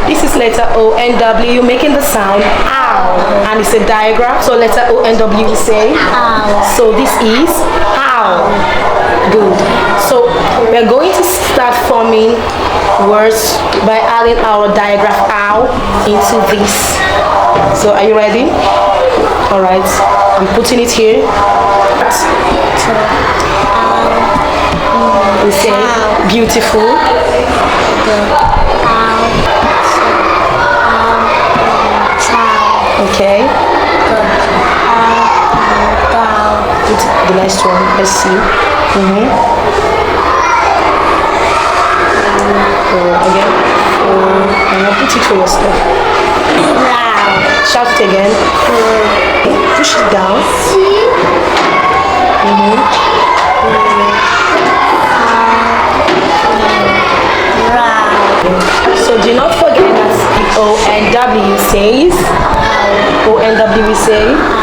This is letter O N W making the sound ow, and it's a diagram. So letter O N W we say Ow. So this is ow. Good. So we're going to start forming words by adding our diagram ow into this. So are you ready? All right. I'm putting it here. We say beautiful. Okay. The next one. Let's see. Again. And I'll put it for yourself. Shout it again. Push it down. So do not forget that O N W says. O N W we say.